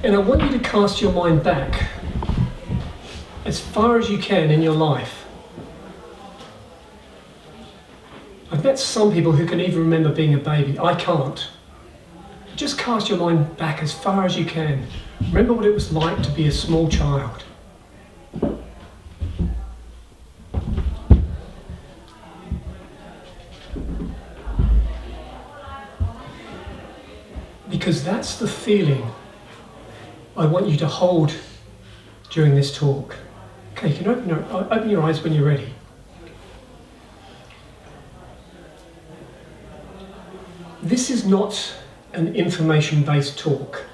And I want you to cast your mind back as far as you can in your life. I've met some people who can even remember being a baby. I can't. Just cast your mind back as far as you can. Remember what it was like to be a small child. Because that's the feeling I want you to hold during this talk. Okay, you can open your eyes when you're ready. This is not an information-based talk.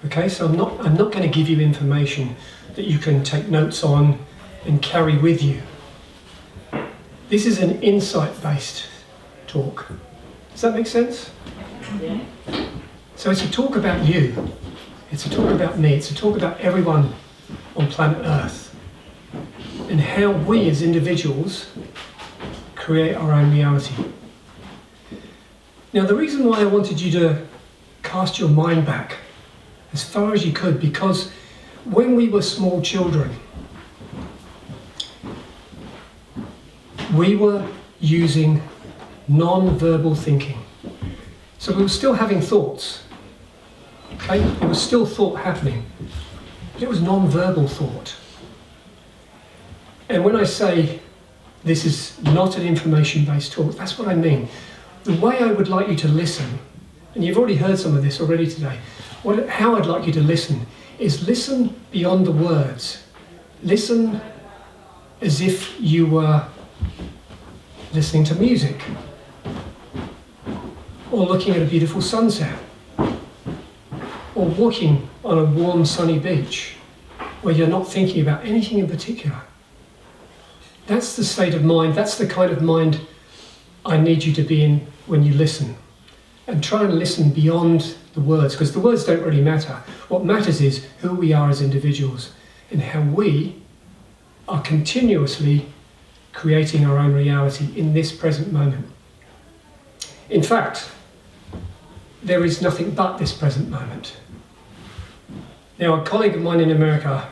Okay, so I'm not going to give you information that you can take notes on and carry with you. This is an insight-based talk. Does that make sense? Yeah. So it's a talk about you. It's a talk about me. It's a talk about everyone on planet Earth and how we as individuals create our own reality. Now, the reason why I wanted you to cast your mind back as far as you could, because when we were small children, we were using non-verbal thinking. So we were still having thoughts. Okay? There was still thought happening. But it was non-verbal thought. And when I say this is not an information-based talk, that's what I mean. The way I would like you to listen, and you've already heard some of this already today, how I'd like you to listen is listen beyond the words. Listen as if you were listening to music, or looking at a beautiful sunset, or walking on a warm sunny beach where you're not thinking about anything in particular. That's the state of mind, that's the kind of mind I need you to be in when you listen. And try and listen beyond the words, because the words don't really matter. What matters is who we are as individuals and how we are continuously creating our own reality in this present moment. In fact, there is nothing but this present moment. Now, a colleague of mine in America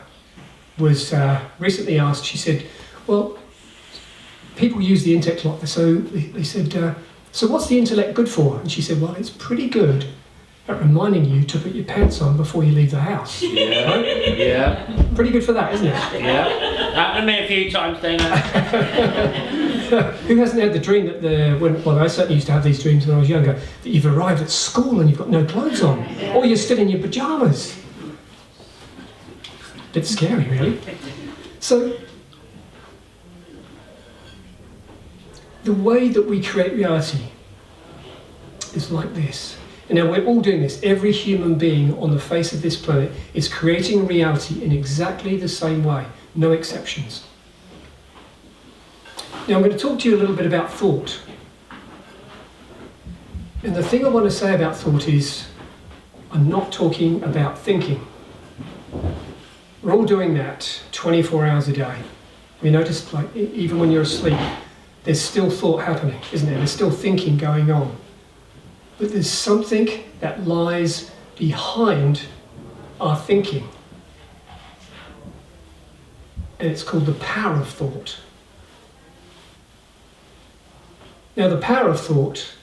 was recently asked, she said, well, people use the intellect a lot, so they said, so what's the intellect good for? And she said, well, it's pretty good at reminding you to put your pants on before you leave the house. Yeah, right? yeah. Pretty good for that, isn't it? Yeah. Happened to me a few times, Dana. Who hasn't had the dream that well, I certainly used to have these dreams when I was younger, that you've arrived at school and you've got no clothes on, or you're still in your pyjamas. Bit scary, really. So, the way that we create reality is like this. And now we're all doing this. Every human being on the face of this planet is creating reality in exactly the same way, no exceptions. Now I'm going to talk to you a little bit about thought. And the thing I want to say about thought is, I'm not talking about thinking. We're all doing that 24 hours a day. You notice, like, even when you're asleep, there's still thought happening, isn't there? There's still thinking going on. But there's something that lies behind our thinking. And it's called the power of thought. Now, the power of thought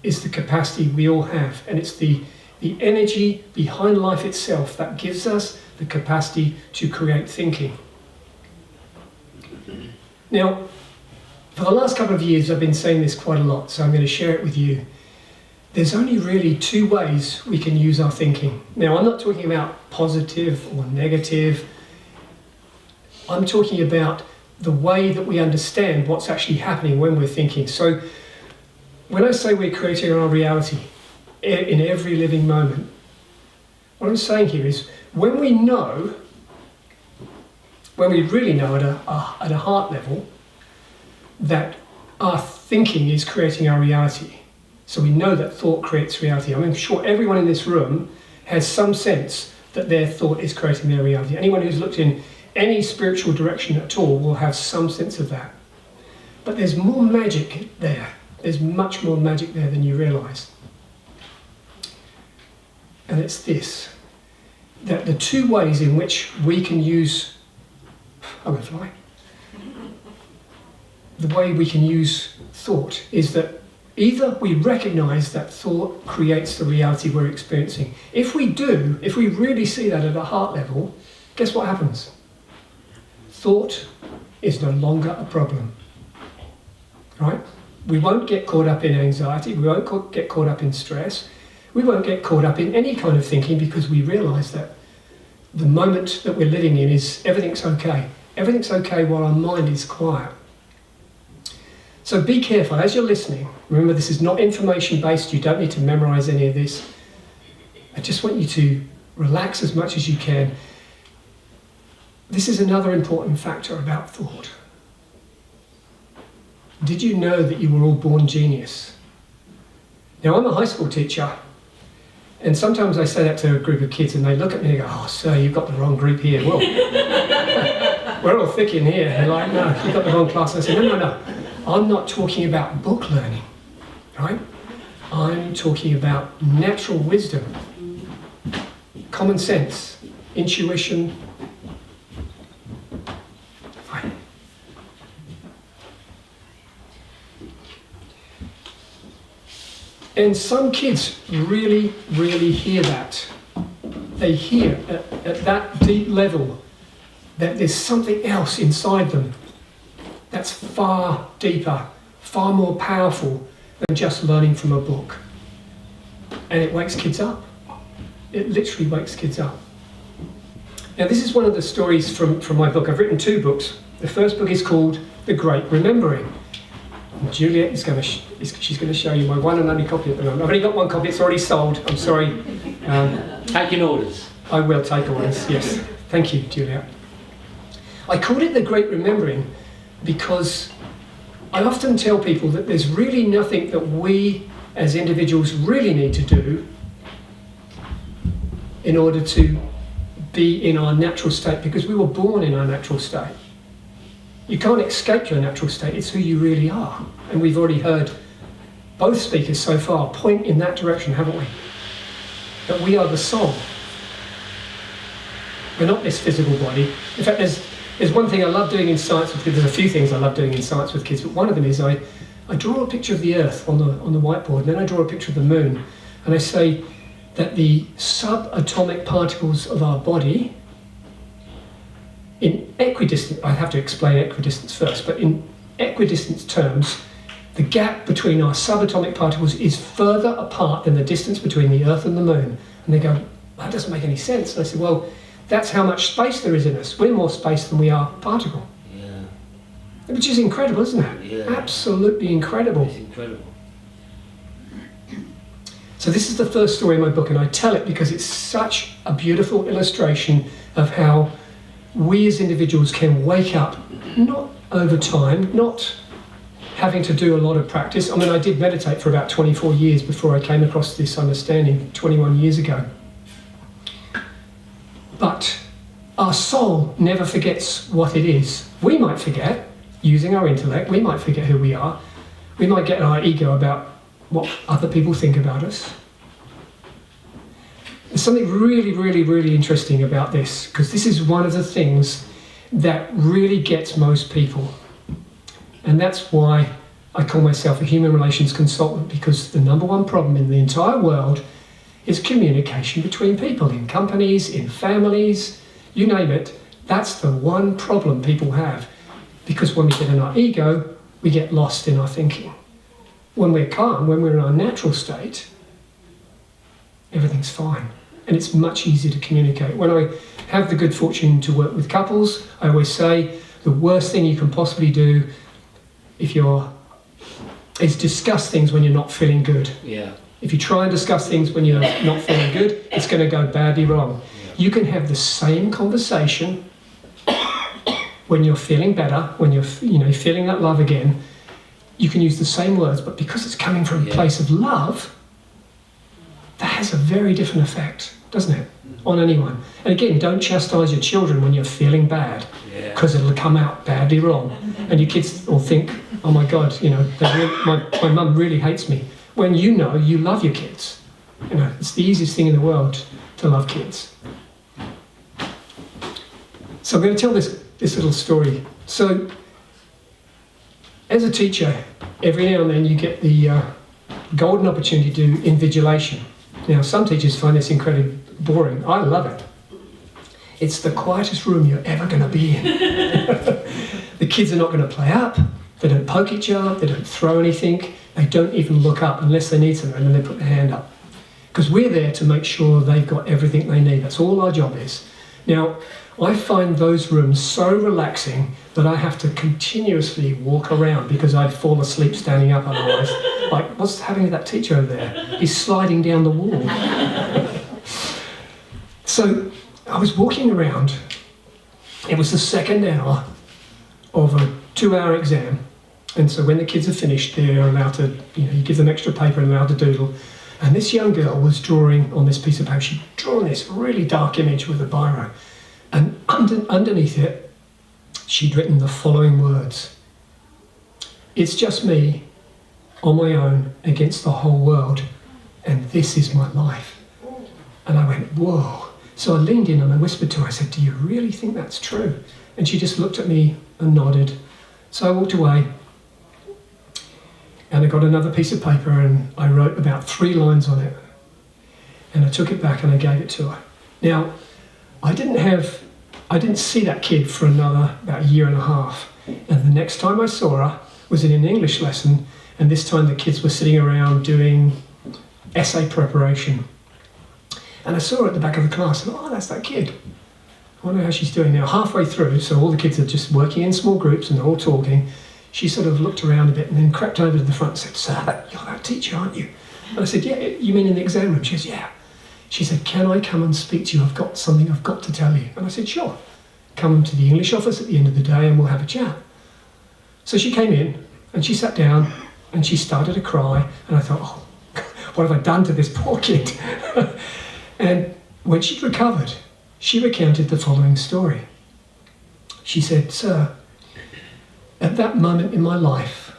is the capacity we all have, and it's the energy behind life itself that gives us the capacity to create thinking. Now, for the last couple of years, I've been saying this quite a lot, so I'm going to share it with you. There's only really two ways we can use our thinking. Now, I'm not talking about positive or negative. I'm talking about the way that we understand what's actually happening when we're thinking. So, when I say we're creating our reality in every living moment, what I'm saying here is when we really know at a heart level that our thinking is creating our reality. So we know that thought creates reality. I'm sure everyone in this room has some sense that their thought is creating their reality. Anyone who's looked in any spiritual direction at all will have some sense of that. But there's more magic there. There's much more magic there than you realise. and it's this, that the two ways in which we can use, I'm going to fly, the way we can use thought is that either we recognise that thought creates the reality we're experiencing. If we do, if we really see that at a heart level, guess what happens? Thought is no longer a problem, right? We won't get caught up in anxiety, we won't get caught up in stress, we won't get caught up in any kind of thinking because we realise that the moment that we're living in is everything's okay. Everything's okay while our mind is quiet. So be careful as you're listening. Remember, this is not information based, you don't need to memorise any of this. I just want you to relax as much as you can. This is another important factor about thought. Did you know that you were all born genius? Now, I'm a high school teacher, and sometimes I say that to a group of kids and they look at me and go, "Oh, sir, you've got the wrong group here." Well, we're all thick in here. They're like, "No, you've got the wrong class." And I say, no. I'm not talking about book learning, right? I'm talking about natural wisdom, common sense, intuition. Right. And some kids really, really hear that. They hear at that deep level that there's something else inside them that's far deeper, far more powerful than just learning from a book. And it wakes kids up. It literally wakes kids up. Now, this is one of the stories from my book. I've written two books. The first book is called The Great Remembering. And Juliet is she's going to show you my one and only copy at the moment. I've only got one copy, it's already sold, I'm sorry. Taking orders. I will take orders, yes. Thank you, Juliet. I called it The Great Remembering because I often tell people that there's really nothing that we as individuals really need to do in order to be in our natural state, because we were born in our natural state. You can't escape your natural state, it's who you really are. And we've already heard both speakers so far point in that direction, haven't we? That we are the soul. We're not this physical body. In fact, there's one thing I love doing in science with kids. There's a few things I love doing in science with kids, but one of them is I draw a picture of the Earth on the whiteboard, and then I draw a picture of the moon, and I say that the subatomic particles of our body, in equidistant, I have to explain equidistance first, but in equidistance terms, the gap between our subatomic particles is further apart than the distance between the Earth and the moon. And they go, that doesn't make any sense. And I said, well, that's how much space there is in us. We're more space than we are particle. Yeah. Which is incredible, isn't it? Yeah. Absolutely incredible. It's incredible. So this is the first story in my book, and I tell it because it's such a beautiful illustration of how we as individuals can wake up, not over time, not having to do a lot of practice. I mean, I did meditate for about 24 years before I came across this understanding 21 years ago. But our soul never forgets what it is. We might forget, using our intellect, we might forget who we are. We might get our ego about what other people think about us. There's something really, really, really interesting about this, because this is one of the things that really gets most people. And that's why I call myself a human relations consultant, because the number one problem in the entire world is communication between people, in companies, in families, you name it. That's the one problem people have, because when we get in our ego, we get lost in our thinking. When we're calm, when we're in our natural state, everything's fine. And it's much easier to communicate. When I have the good fortune to work with couples, I always say the worst thing you can possibly do is discuss things when you're not feeling good. Yeah. If you try and discuss things when you're not feeling good, it's going to go badly wrong. Yeah. You can have the same conversation when you're feeling better, when you're feeling that love again. You can use the same words, but because it's coming from a place of love, that has a very different effect, doesn't it, on anyone? And again, don't chastise your children when you're feeling bad, because it'll come out badly wrong. And your kids will think, oh my God, my mum really hates me. When you know you love your kids. You know, it's the easiest thing in the world to love kids. So I'm going to tell this little story. So, as a teacher, every now and then you get the golden opportunity to do invigilation. Now, some teachers find this incredibly boring. I love it. It's the quietest room you're ever going to be in. The kids are not going to play up. They don't poke each other. They don't throw anything. They don't even look up unless they need something, and then they put their hand up. Because we're there to make sure they've got everything they need. That's all our job is. Now, I find those rooms so relaxing that I have to continuously walk around because I'd fall asleep standing up otherwise. Like, what's happening with that teacher over there? He's sliding down the wall. So I was walking around. It was the second hour of a 2-hour exam. And so when the kids are finished, they're allowed to, you give them extra paper and allowed to doodle. And this young girl was drawing on this piece of paper. She'd drawn this really dark image with a biro. And underneath it, she'd written the following words. "It's just me, on my own, against the whole world, and this is my life." And I went, whoa. So I leaned in and I whispered to her, I said, "Do you really think that's true?" And she just looked at me and nodded. So I walked away, and I got another piece of paper and I wrote about 3 lines on it. And I took it back and I gave it to her. Now, I didn't see that kid for about a year and a half. And the next time I saw her was in an English lesson, and this time the kids were sitting around doing essay preparation. And I saw her at the back of the class, and that's that kid. I wonder how she's doing now. Halfway through, so all the kids are just working in small groups and they're all talking, she sort of looked around a bit and then crept over to the front and said, "Sir, you're that teacher, aren't you?" And I said, "Yeah, you mean in the exam room?" She says, "Yeah." She said, "Can I come and speak to you? I've got something I've got to tell you." And I said, "Sure. Come to the English office at the end of the day and we'll have a chat." So she came in and she sat down and she started to cry. And I thought, oh, what have I done to this poor kid? And when she'd recovered, she recounted the following story. She said, "Sir, at that moment in my life,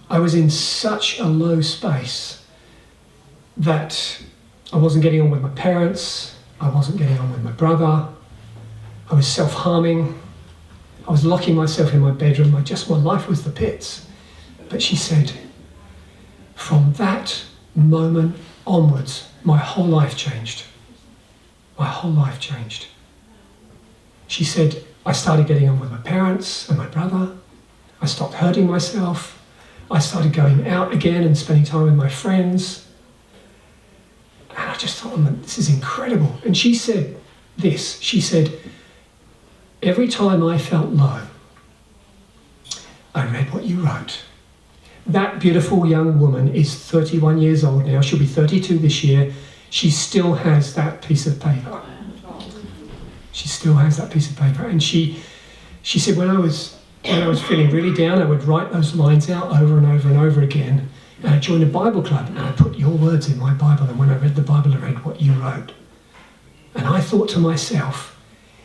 I was in such a low space that I wasn't getting on with my parents, I wasn't getting on with my brother, I was self-harming, I was locking myself in my bedroom, my life was the pits." But she said, "From that moment onwards, my whole life changed. My whole life changed." She said, "I started getting on with my parents and my brother, I stopped hurting myself, I started going out again and spending time with my friends." And I just thought, this is incredible. And she said this, she said, "Every time I felt low, I read what you wrote." That beautiful young woman is 31 years old now, she'll be 32 this year. She still has that piece of paper. She still has that piece of paper. And she said, when I was feeling really down, I would write those lines out over and over and over again. And I joined a Bible club and I put your words in my Bible, and when I read the Bible, I read what you wrote. And I thought to myself,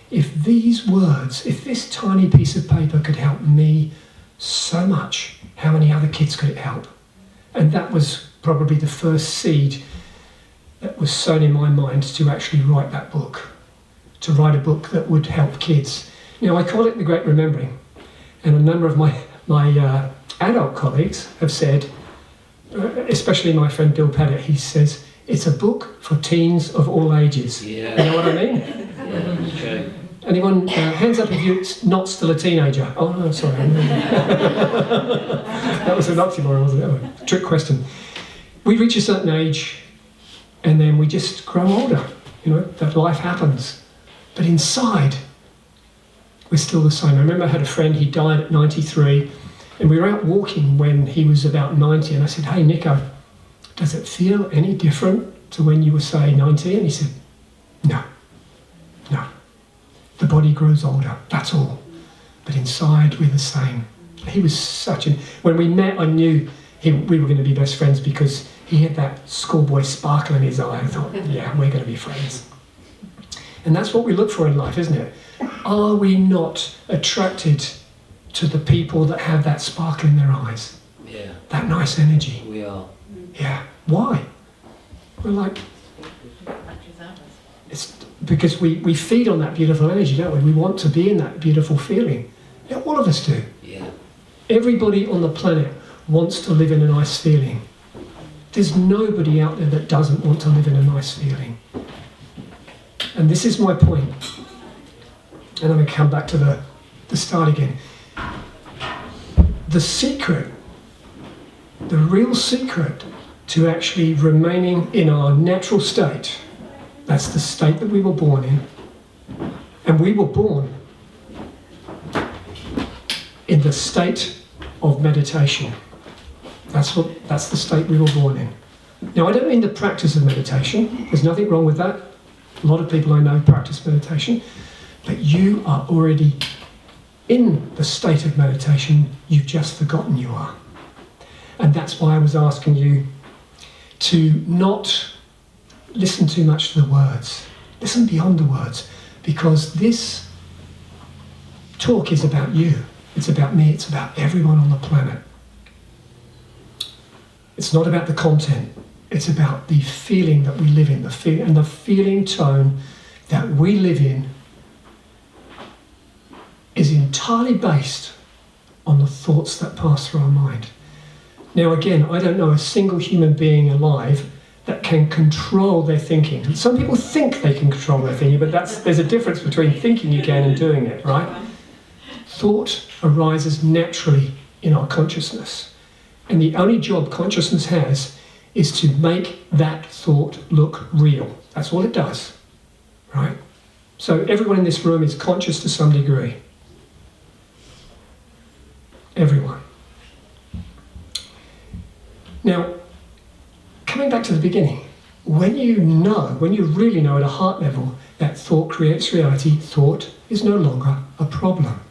if these words, if this tiny piece of paper could help me so much, how many other kids could it help? And that was probably the first seed that was sown in my mind to actually write that book, to write a book that would help kids. Now, I call it The Great Remembering, and a number of my adult colleagues have said, especially my friend Bill Paddock, he says, it's a book for teens of all ages. Yeah. You know what I mean? Yeah, okay. Anyone, hands up if you're not still a teenager. Oh, no, sorry. That was an oxymoron, wasn't it? A trick question. We reach a certain age and then we just grow older. That life happens. But inside, we're still the same. I remember I had a friend, he died at 93, and we were out walking when he was about 90, and I said, "Hey, Nico, does it feel any different to when you were, say, 90? And he said, No. The body grows older, that's all. But inside, we're the same." He was when we met, I knew we were going to be best friends because he had that schoolboy sparkle in his eye. I thought, yeah, we're going to be friends. And that's what we look for in life, isn't it? Are we not attracted to the people that have that sparkle in their eyes? Yeah. That nice energy. We are. Yeah. Why? We're like, it's because we feed on that beautiful energy, don't we? We want to be in that beautiful feeling. Yeah, all of us do. Yeah. Everybody on the planet wants to live in a nice feeling. There's nobody out there that doesn't want to live in a nice feeling. And this is my point. And I'm going to come back to the start again. The secret, the real secret to actually remaining in our natural state, that's the state that we were born in. And we were born in the state of meditation. That's the state we were born in. Now, I don't mean the practice of meditation. There's nothing wrong with that. A lot of people I know practice meditation. But you are already in the state of meditation. You've just forgotten you are. And that's why I was asking you to not listen too much to the words. Listen beyond the words. Because this talk is about you. It's about me. It's about everyone on the planet. It's not about the content. It's about the feeling that we live in, and the feeling tone that we live in is entirely based on the thoughts that pass through our mind. Now again, I don't know a single human being alive that can control their thinking. And some people think they can control their thinking, but there's a difference between thinking you can and doing it, right? Thought arises naturally in our consciousness. And the only job consciousness has is to make that thought look real. That's all it does, right? So everyone in this room is conscious to some degree. Everyone. Now, coming back to the beginning, when you really know at a heart level that thought creates reality, thought is no longer a problem.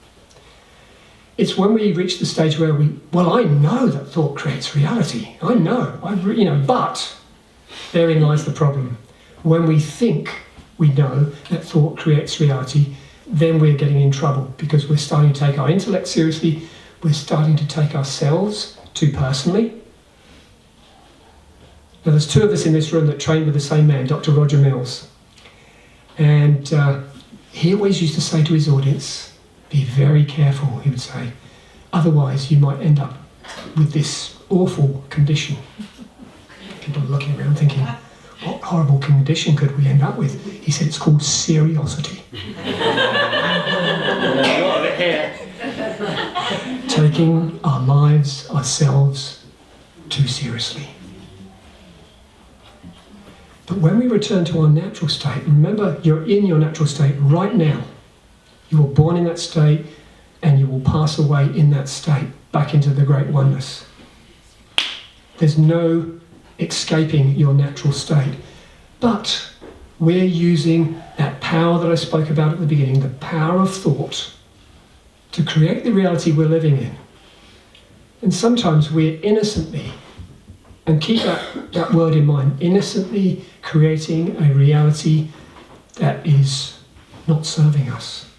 It's when we reach the stage where I know that thought creates reality. I know, but therein lies the problem. When we think we know that thought creates reality, then we're getting in trouble because we're starting to take our intellect seriously. We're starting to take ourselves too personally. Now, there's two of us in this room that trained with the same man, Dr. Roger Mills. And he always used to say to his audience, be very careful, he would say. Otherwise, you might end up with this awful condition. People are looking around thinking, what horrible condition could we end up with? He said it's called seriosity. Taking our lives, ourselves, too seriously. But when we return to our natural state, remember, you're in your natural state right now. You were born in that state, and you will pass away in that state, back into the great oneness. There's no escaping your natural state. But we're using that power that I spoke about at the beginning, the power of thought, to create the reality we're living in. And sometimes we're innocently, and keep that word in mind, innocently creating a reality that is not serving us.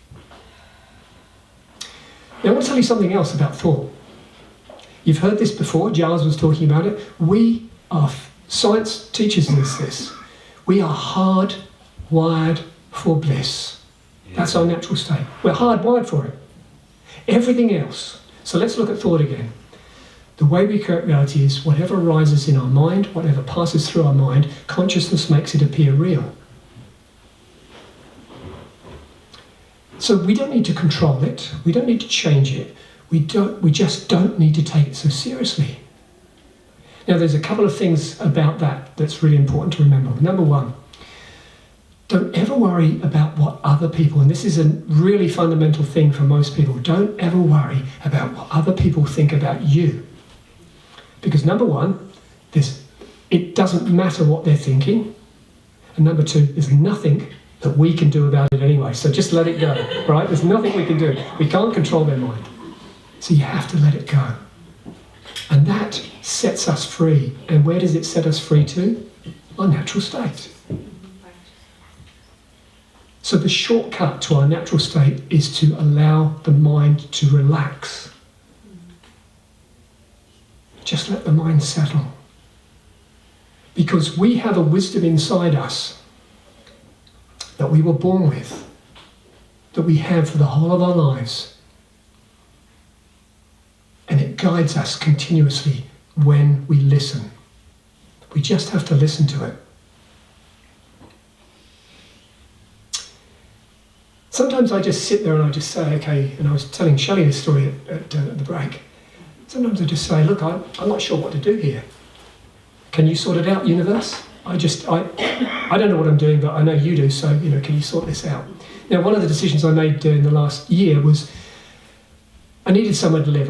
Now I want to tell you something else about thought. You've heard this before, Giles was talking about it. Science teaches us this. We are hardwired for bliss. That's our natural state. We're hardwired for it. Everything else. So let's look at thought again. The way we create reality is whatever arises in our mind, whatever passes through our mind, consciousness makes it appear real. So we don't need to control it. We don't need to change it. We just don't need to take it so seriously. Now, there's a couple of things about that that's really important to remember. Number one, don't ever worry about what other people, and this is a really fundamental thing for most people, don't ever worry about what other people think about you. Because number one, it doesn't matter what they're thinking. And number two, there's nothing that we can do about it anyway. So just let it go, right? There's nothing we can do. We can't control their mind. So you have to let it go. And that sets us free. And where does it set us free to? Our natural state. So the shortcut to our natural state is to allow the mind to relax. Just let the mind settle. Because we have a wisdom inside us that we were born with, that we have for the whole of our lives. And it guides us continuously when we listen. We just have to listen to it. Sometimes I just sit there and I just say, okay, and I was telling Shelley this story at the break. Sometimes I just say, look, I'm not sure what to do here. Can you sort it out, universe? I don't know what I'm doing, but I know you do, so, can you sort this out? Now, one of the decisions I made in the last year was I needed somewhere to live.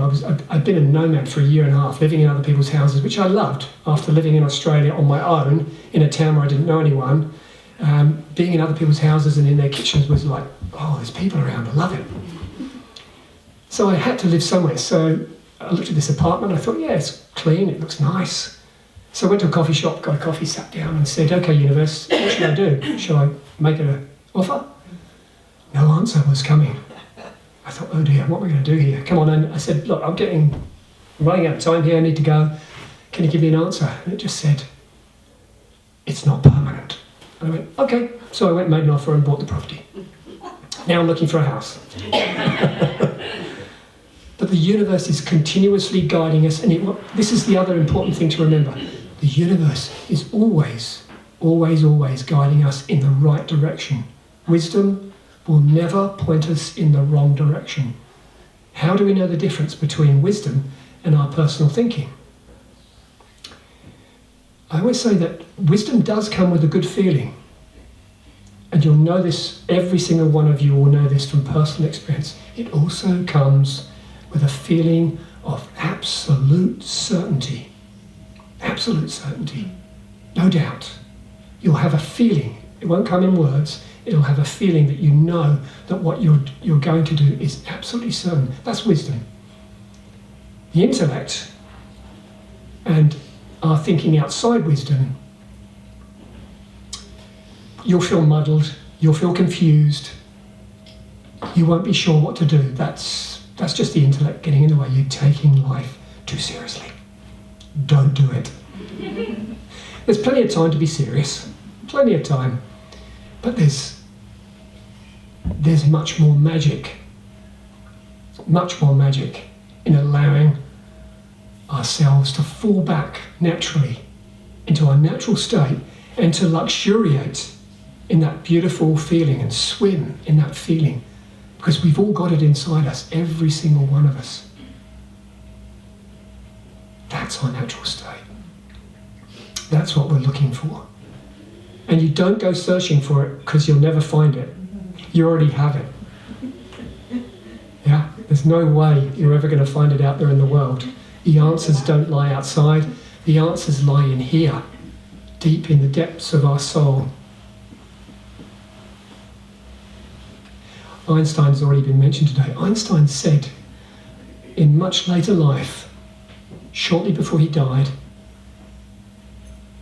I'd been a nomad for a year and a half, living in other people's houses, which I loved. After living in Australia on my own, in a town where I didn't know anyone, being in other people's houses and in their kitchens was like, oh, there's people around, I love it. So I had to live somewhere. So I looked at this apartment, I thought, yeah, it's clean, it looks nice. So I went to a coffee shop, got a coffee, sat down and said, okay, universe, what should I do? Shall I make it an offer? No answer was coming. I thought, oh dear, what am I going to do here? Come on, and I said, look, I'm running out of time here, I need to go. Can you give me an answer? And it just said, it's not permanent. And I went, okay. So I went and made an offer and bought the property. Now I'm looking for a house. But the universe is continuously guiding us, and this is the other important thing to remember. The universe is always, always, always guiding us in the right direction. Wisdom will never point us in the wrong direction. How do we know the difference between wisdom and our personal thinking? I always say that wisdom does come with a good feeling. And you'll know this, every single one of you will know this from personal experience. It also comes with a feeling of absolute certainty. Absolute certainty. No doubt. You'll have a feeling. It won't come in words. It'll have a feeling that you know that what you're going to do is absolutely certain. That's wisdom. The intellect and our thinking outside wisdom, you'll feel muddled, you'll feel confused, you won't be sure what to do. That's just the intellect getting in the way. You're taking life too seriously. Don't do it. There's plenty of time to be serious, plenty of time, but there's much more magic in allowing ourselves to fall back naturally into our natural state and to luxuriate in that beautiful feeling and swim in that feeling, because we've all got it inside us, every single one of us. That's our natural state. That's what we're looking for. And you don't go searching for it, because you'll never find it. You already have it. Yeah? There's no way you're ever going to find it out there in the world. The answers don't lie outside. The answers lie in here, deep in the depths of our soul. Einstein's already been mentioned today. Einstein said in much later life, shortly before he died,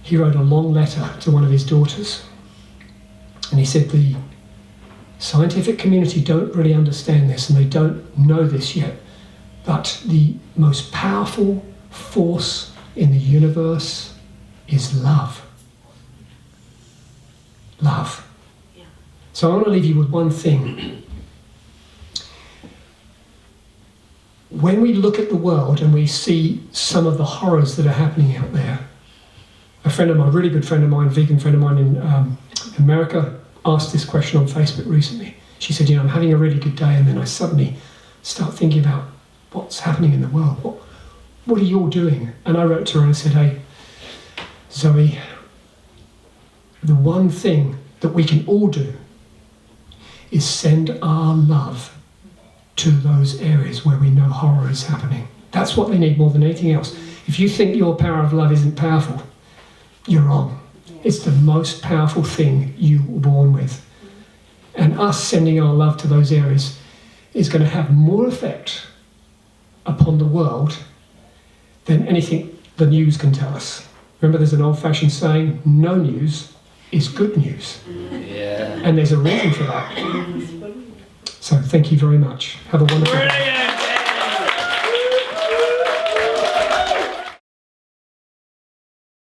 he wrote a long letter to one of his daughters. And he said, the scientific community don't really understand this, and they don't know this yet, but the most powerful force in the universe is love. Love. Yeah. So I want to leave you with one thing. When we look at the world and we see some of the horrors that are happening out there, a friend of mine, a really good friend of mine, vegan friend of mine in America, asked this question on Facebook recently. She said, I'm having a really good day, and then I suddenly start thinking about what's happening in the world. What are you all doing? And I wrote to her and I said, hey, Zoe, the one thing that we can all do is send our love to those areas where we know horror is happening. That's what they need more than anything else. If you think your power of love isn't powerful, you're wrong. It's the most powerful thing you were born with. And us sending our love to those areas is going to have more effect upon the world than anything the news can tell us. Remember, there's an old-fashioned saying, no news is good news. Yeah. And there's a reason for that. So thank you very much. Have a wonderful day.